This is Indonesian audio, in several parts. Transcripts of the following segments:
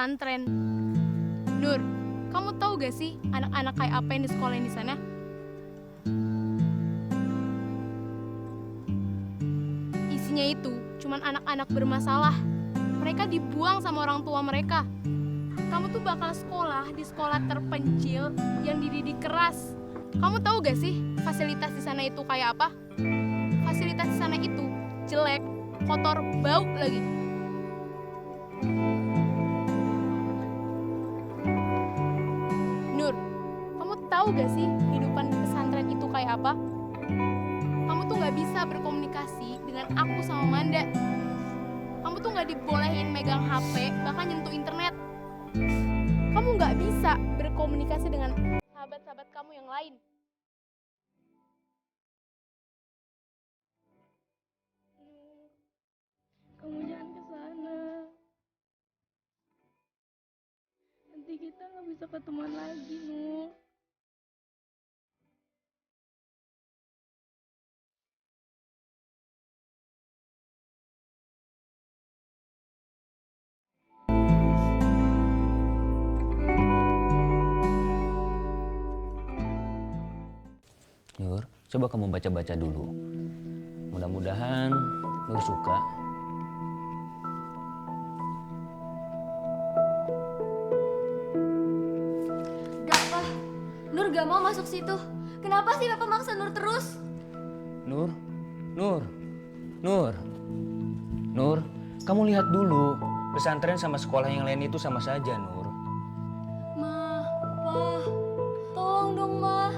pesantren. Nur, kamu tahu gak sih anak-anak kayak apa yang disekolahin di sana? Isinya itu cuman anak-anak bermasalah. Mereka dibuang sama orang tua mereka. Kamu tuh bakal sekolah di sekolah terpencil yang dididik keras. Kamu tahu gak sih fasilitas di sana itu kayak apa? Fasilitas di sana itu jelek, kotor, bau lagi. Nur, kamu tahu gak sih kehidupan di pesantren itu kayak apa? Kamu tuh gak bisa berkomunikasi dengan aku sama Manda. Kamu tuh gak dibolehin megang HP, bahkan nyentuh internet. Kamu gak bisa berkomunikasi dengan sahabat-sahabat kamu yang lain. Kamu jangan ke sana. Nanti kita nggak bisa ketemuan lagi, Nur. Nur, coba kamu baca-baca dulu. Mudah-mudahan Nur suka. Gak, Pak. Nur gak mau masuk situ. Kenapa sih Bapak maksa Nur terus? Nur, Nur, Nur, Nur, kamu lihat dulu. Pesantren sama sekolah yang lain itu sama saja, Nur. Ma, Pa, tolong dong, Ma.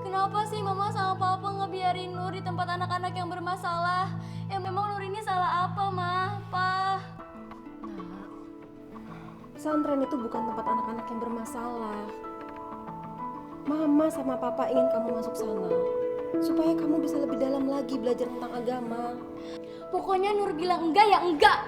Kenapa sih Mama sama Papa ngebiarin Nur di tempat anak-anak yang bermasalah? Ya memang Nur ini salah apa, Ma, Pa? Pesantren itu bukan tempat anak-anak yang bermasalah. Mama sama Papa ingin kamu masuk sana supaya kamu bisa lebih dalam lagi belajar tentang agama. Pokoknya Nur bilang enggak ya enggak.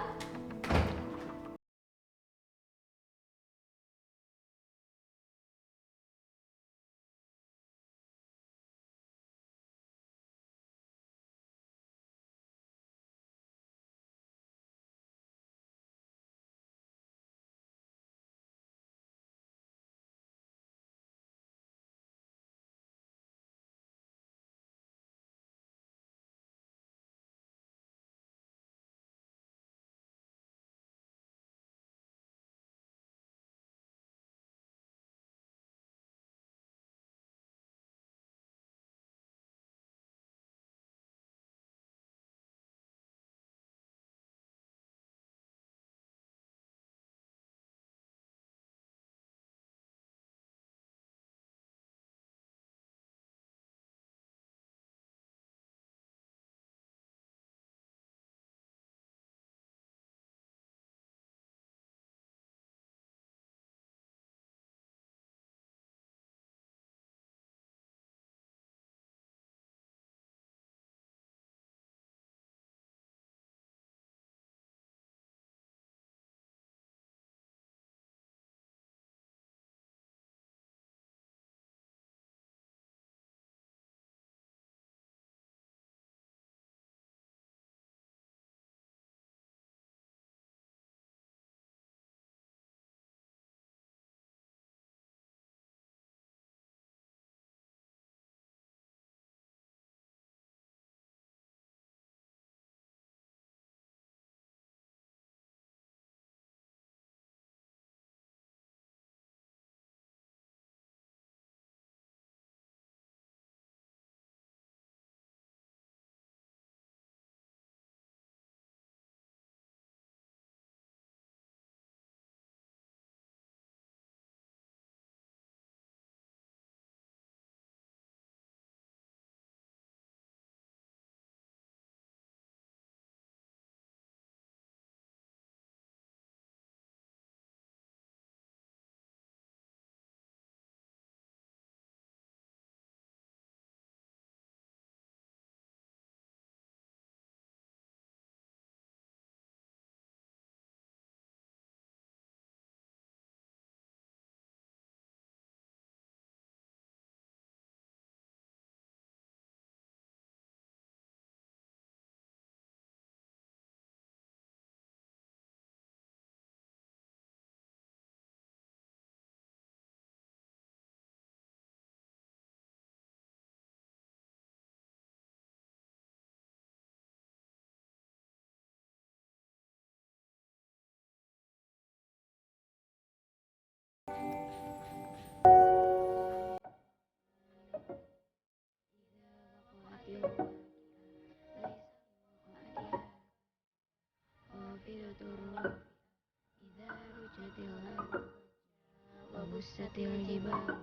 وبست الجبال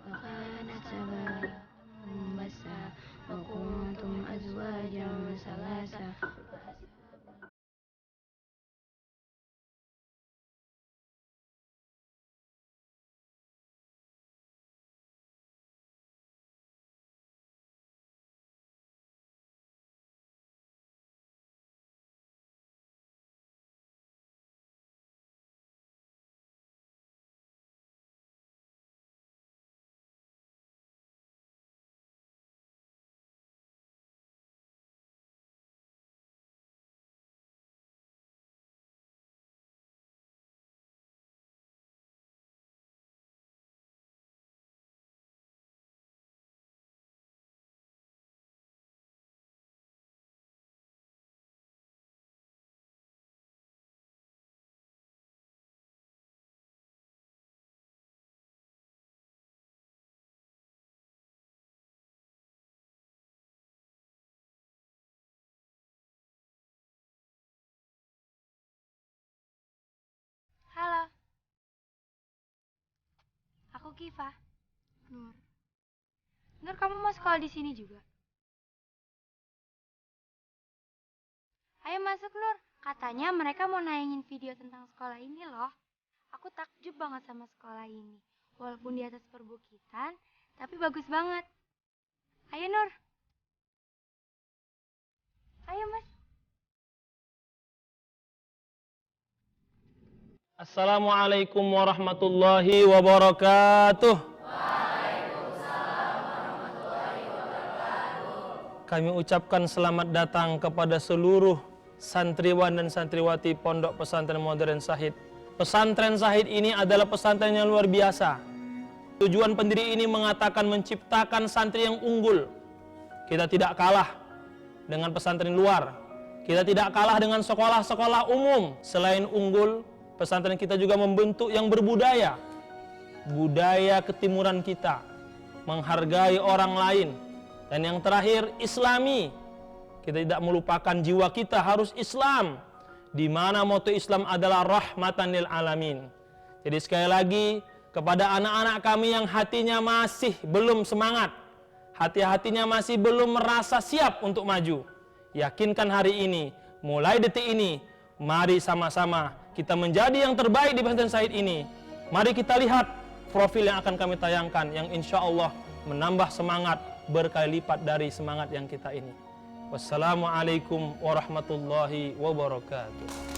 وكانت سبايا منبثا وكنتم أزواجا ثلاثة. Halo, aku Kifa. Nur, Nur, kamu mau sekolah di sini juga? Ayo masuk, Nur. Katanya mereka mau nayangin video tentang sekolah ini loh. Aku takjub banget sama sekolah ini. Walaupun di atas perbukitan, tapi bagus banget. Ayo, Nur. Ayo, Mas. Assalamualaikum warahmatullahi wabarakatuh. Kami ucapkan selamat datang kepada seluruh santriwan dan santriwati Pondok Pesantren Modern Syahid. Pesantren Syahid ini adalah pesantren yang luar biasa. Tujuan pendiri ini mengatakan menciptakan santri yang unggul. Kita tidak kalah dengan pesantren luar. Kita tidak kalah dengan sekolah-sekolah umum. Selain unggul, pesantren kita juga membentuk yang berbudaya. Budaya ketimuran kita, menghargai orang lain. Dan yang terakhir, Islami. Kita tidak melupakan jiwa kita harus Islam, di mana moto Islam adalah rahmatan lil alamin. Jadi sekali lagi, kepada anak-anak kami yang hatinya masih belum semangat, hati-hatinya masih belum merasa siap untuk maju, yakinkan hari ini, mulai detik ini, mari sama-sama kita menjadi yang terbaik di pesantren Syahid ini. Mari kita lihat profil yang akan kami tayangkan, yang insya Allah menambah semangat berkali lipat dari semangat yang kita ini. Wassalamualaikum warahmatullahi wabarakatuh.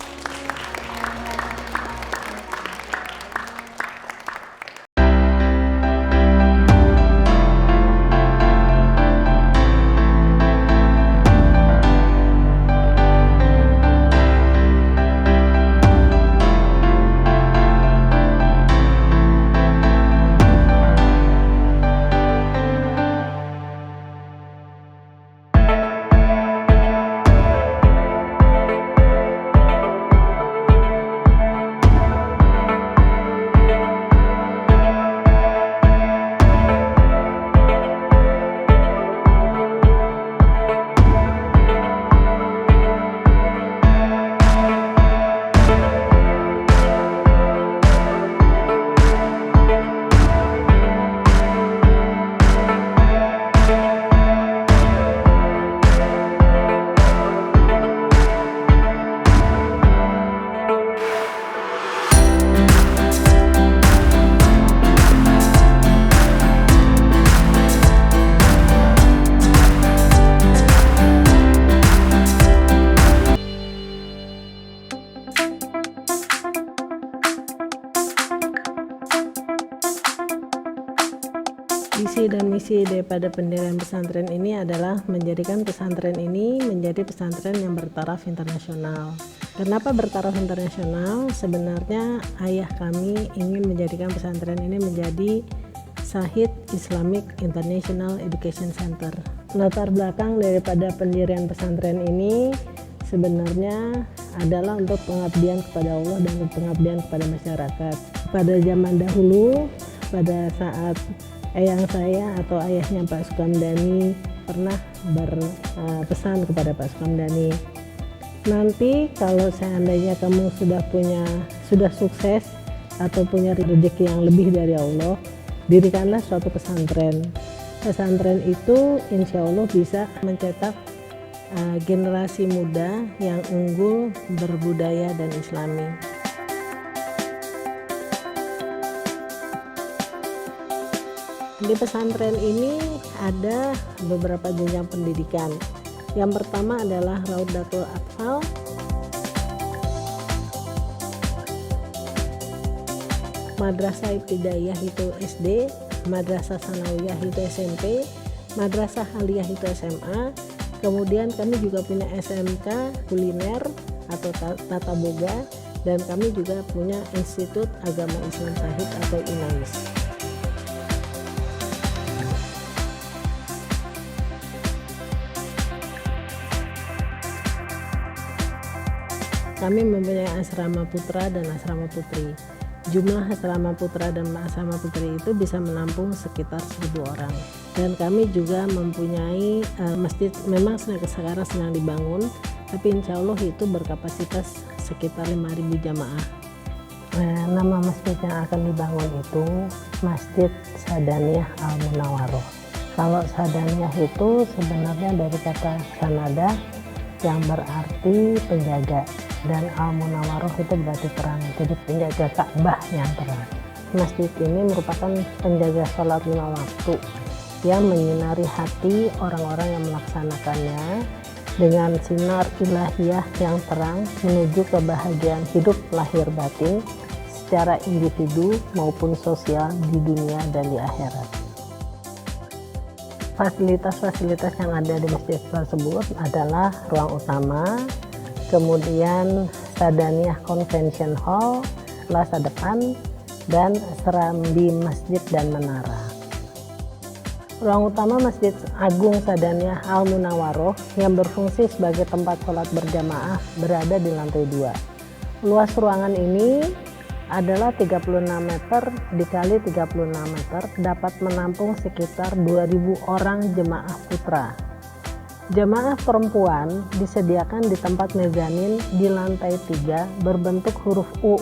Visi dan misi daripada pendirian pesantren ini adalah menjadikan pesantren ini menjadi pesantren yang bertaraf internasional. Kenapa bertaraf internasional? Sebenarnya ayah kami ingin menjadikan pesantren ini menjadi Syahid Islamic International Education Center. Latar belakang daripada pendirian pesantren ini sebenarnya adalah untuk pengabdian kepada Allah dan pengabdian kepada masyarakat. Pada zaman dahulu, pada saat eyang saya atau ayahnya Pak Sukamdhani pernah berpesan kepada Pak Sukamdhani, nanti kalau seandainya kamu sudah sukses atau punya rezeki yang lebih dari Allah, dirikanlah suatu pesantren. Pesantren itu insya Allah bisa mencetak generasi muda yang unggul, berbudaya dan islami. Di pesantren ini ada beberapa jenjang pendidikan. Yang pertama adalah Raudatul Atfal, Madrasah Ibtidaiyah itu SD, Madrasah Sanawiyah itu SMP, Madrasah Aliyah itu SMA. Kemudian kami juga punya SMK kuliner atau tata boga, dan kami juga punya Institut Agama Islam Syahid atau INAIS. Kami mempunyai asrama putra dan asrama putri. Jumlah asrama putra dan asrama putri itu bisa menampung sekitar 1.000 orang. Dan kami juga mempunyai masjid, memang sekarang sedang dibangun, tapi insya Allah itu berkapasitas sekitar 5.000 jamaah. Nama masjid yang akan dibangun itu Masjid Sadaniyah Al-Munawaroh. Kalau Sadaniyah itu sebenarnya dari kata sanada yang berarti penjaga, dan Al-Munawaroh itu berarti terang, jadi penjaga Ka'bah yang terang. Masjid ini merupakan penjaga sholat 5 waktu yang menyinari hati orang-orang yang melaksanakannya dengan sinar ilahiyah yang terang menuju kebahagiaan hidup lahir batin secara individu maupun sosial di dunia dan di akhirat. Fasilitas-fasilitas yang ada di masjid tersebut adalah ruang utama, kemudian Sadaniyah Convention Hall, plaza depan, dan serambi masjid dan menara. Ruang utama Masjid Agung Sadaniyah Al-Munawaroh yang berfungsi sebagai tempat sholat berjamaah berada di lantai 2. Luas ruangan ini adalah 36 meter dikali 36 meter, dapat menampung sekitar 2.000 orang jemaah putra. Jemaah perempuan disediakan di tempat mezanin di lantai 3 berbentuk huruf U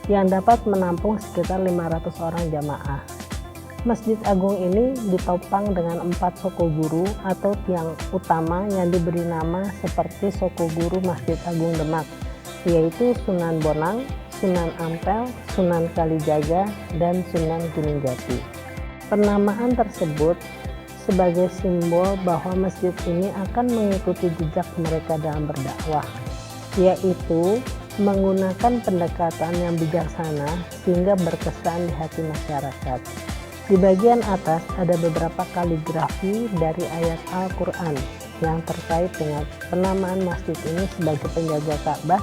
yang dapat menampung sekitar 500 orang jamaah. Masjid Agung ini ditopang dengan 4 soko guru atau tiang utama yang diberi nama seperti soko guru Masjid Agung Demak, yaitu Sunan Bonang, Sunan Ampel, Sunan Kalijaga, dan Sunan Gunung Jati. Penamaan tersebut sebagai simbol bahwa masjid ini akan mengikuti jejak mereka dalam berdakwah, yaitu menggunakan pendekatan yang bijaksana sehingga berkesan di hati masyarakat. Di bagian atas ada beberapa kaligrafi dari ayat Al-Quran yang terkait dengan penamaan masjid ini sebagai penjaga Ka'bah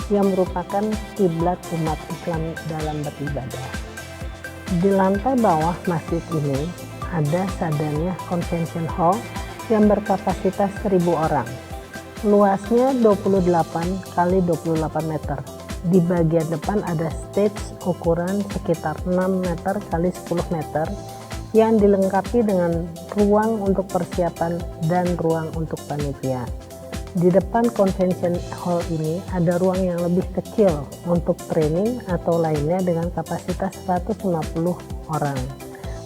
yang merupakan kiblat umat Islam dalam beribadah. Di lantai bawah masjid ini ada Sadaniyah Convention Hall yang berkapasitas 1.000 orang. Luasnya 28 kali 28 meter. Di bagian depan ada stage ukuran sekitar 6 meter kali 10 meter yang dilengkapi dengan ruang untuk persiapan dan ruang untuk panitia. Di depan convention hall ini ada ruang yang lebih kecil untuk training atau lainnya dengan kapasitas 150 orang.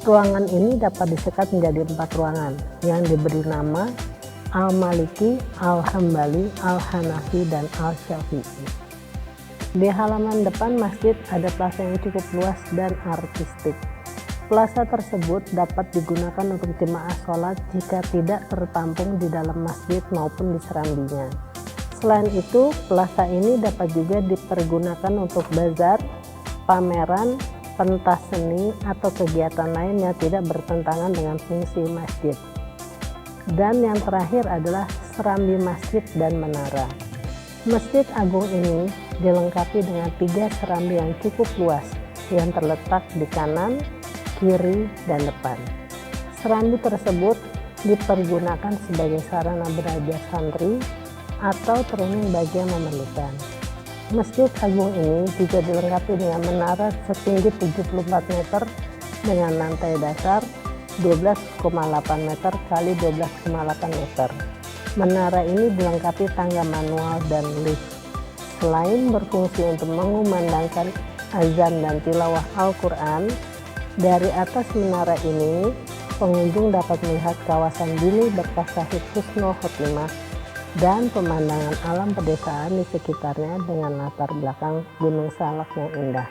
Ruangan ini dapat disekat menjadi 4 ruangan yang diberi nama Al-Maliki, Al-Hambali, Al-Hanafi, dan Al-Syafi'i. Di halaman depan masjid ada plaza yang cukup luas dan artistik. Plaza tersebut dapat digunakan untuk jemaah sholat jika tidak tertampung di dalam masjid maupun di serambinya. Selain itu, plaza ini dapat juga dipergunakan untuk bazar, pameran, pentas seni, atau kegiatan lain yang tidak bertentangan dengan fungsi masjid. Dan yang terakhir adalah serambi masjid dan menara. Masjid Agung ini dilengkapi dengan 3 serambi yang cukup luas yang terletak di kanan, kiri, dan depan. Serambi tersebut dipergunakan sebagai sarana belajar santri atau training bagi yang memerlukan. Masjid Agung ini juga dilengkapi dengan menara setinggi 74 meter dengan lantai dasar 12,8 meter kali 12,8 meter. Menara ini dilengkapi tangga manual dan lift. Selain berfungsi untuk mengumandangkan azan dan tilawah Al-Quran. Dari atas menara ini, pengunjung dapat melihat kawasan Dili bekas Syahid Husnul Khotimah dan pemandangan alam pedesaan di sekitarnya dengan latar belakang Gunung Salak yang indah.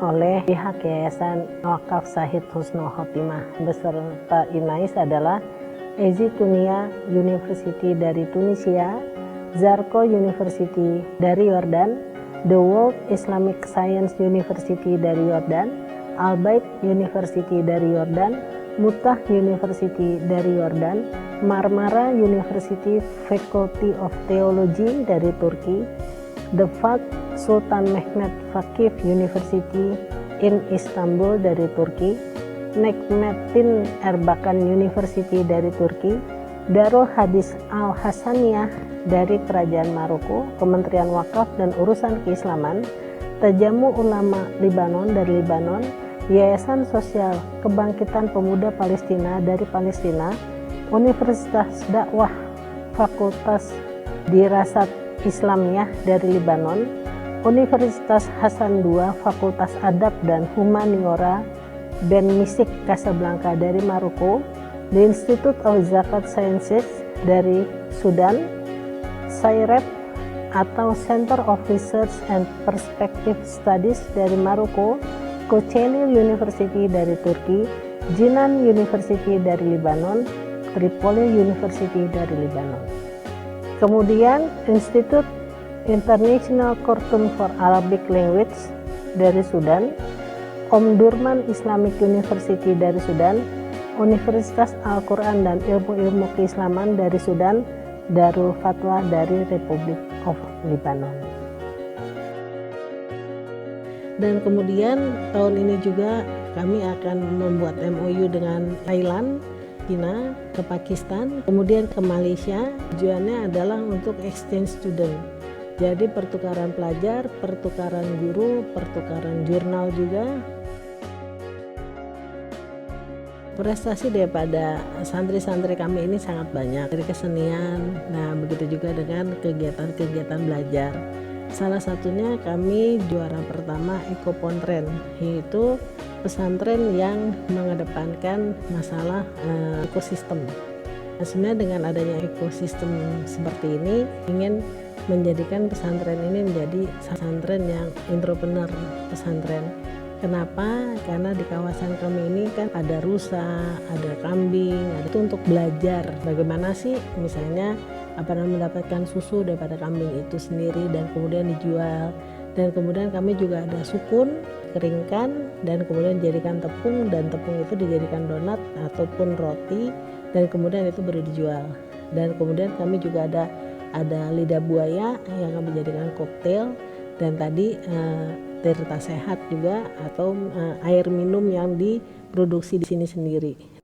Oleh pihak Yayasan Wakaf Syahid Husnul Khotimah beserta Inais adalah Ezitunia University dari Tunisia, Zarqo University dari Yordan, The World Islamic Science University dari Yordan, Al-Bait University dari Yordan, Mutah University dari Yordan, Marmara University Faculty of Theology dari Turki, The Fatih Sultan Mehmet Vakif University in Istanbul dari Turki, Necmettin Erbakan University dari Turki, Darul Hadis Al-Hasaniyah dari Kerajaan Maroko, Kementerian Wakaf dan Urusan Keislaman, Tajamu Ulama Libanon dari Libanon, Yayasan Sosial Kebangkitan Pemuda Palestina dari Palestina, Universitas Dakwah Fakultas Dirasat Islamiyah dari Libanon, Universitas Hasan II Fakultas Adab dan Humaniora Ben Misik Casablanca dari Maroko, The Institute of Zakat Sciences dari Sudan, CIREP atau Center of Research and Perspective Studies dari Maroko, Kocaeli University dari Turki, Jinan University dari Libanon, Tripoli University dari Libanon. Kemudian Institute International Khartoum for Arabic Language dari Sudan, Omdurman Islamic University dari Sudan, Universitas Al-Quran dan Ilmu-Ilmu Keislaman dari Sudan, Darul Fatwa dari Republic of Lebanon. Dan kemudian tahun ini juga kami akan membuat MOU dengan Thailand, China, ke Pakistan, kemudian ke Malaysia. Tujuannya adalah untuk exchange student. Jadi pertukaran pelajar, pertukaran guru, pertukaran jurnal juga. Prestasi daripada santri-santri kami ini sangat banyak, dari kesenian, nah begitu juga dengan kegiatan-kegiatan belajar. Salah satunya kami juara pertama Ekopontren, yaitu pesantren yang mengedepankan masalah ekosistem. Nah, sebenarnya dengan adanya ekosistem seperti ini ingin menjadikan pesantren ini menjadi pesantren yang entrepreneur pesantren. Kenapa? Karena di kawasan kami ini kan ada rusa, ada kambing, ada itu untuk belajar bagaimana sih misalnya mendapatkan susu daripada kambing itu sendiri dan kemudian dijual. Dan kemudian kami juga ada sukun, keringkan, dan kemudian dijadikan tepung, dan tepung itu dijadikan donat ataupun roti, dan kemudian itu baru dijual. Dan kemudian kami juga ada lidah buaya yang kami jadikan koktail, dan tadi Tirta Sehat juga atau air minum yang diproduksi di sini sendiri.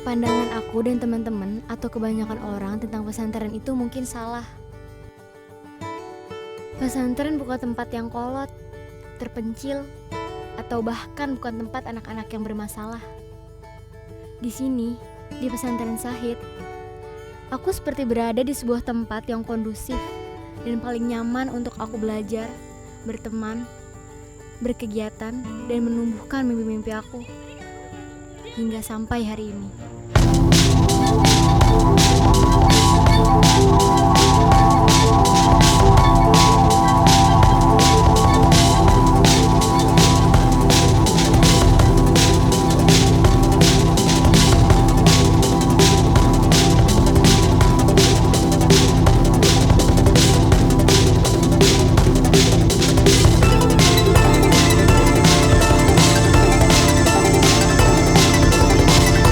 Pandangan aku dan teman-teman atau kebanyakan orang tentang pesantren itu mungkin salah. Pesantren bukan tempat yang kolot, terpencil, atau bahkan bukan tempat anak-anak yang bermasalah. Di sini, di pesantren Syahid, aku seperti berada di sebuah tempat yang kondusif dan paling nyaman untuk aku belajar, berteman, berkegiatan, dan menumbuhkan mimpi-mimpi aku. Hingga sampai hari ini.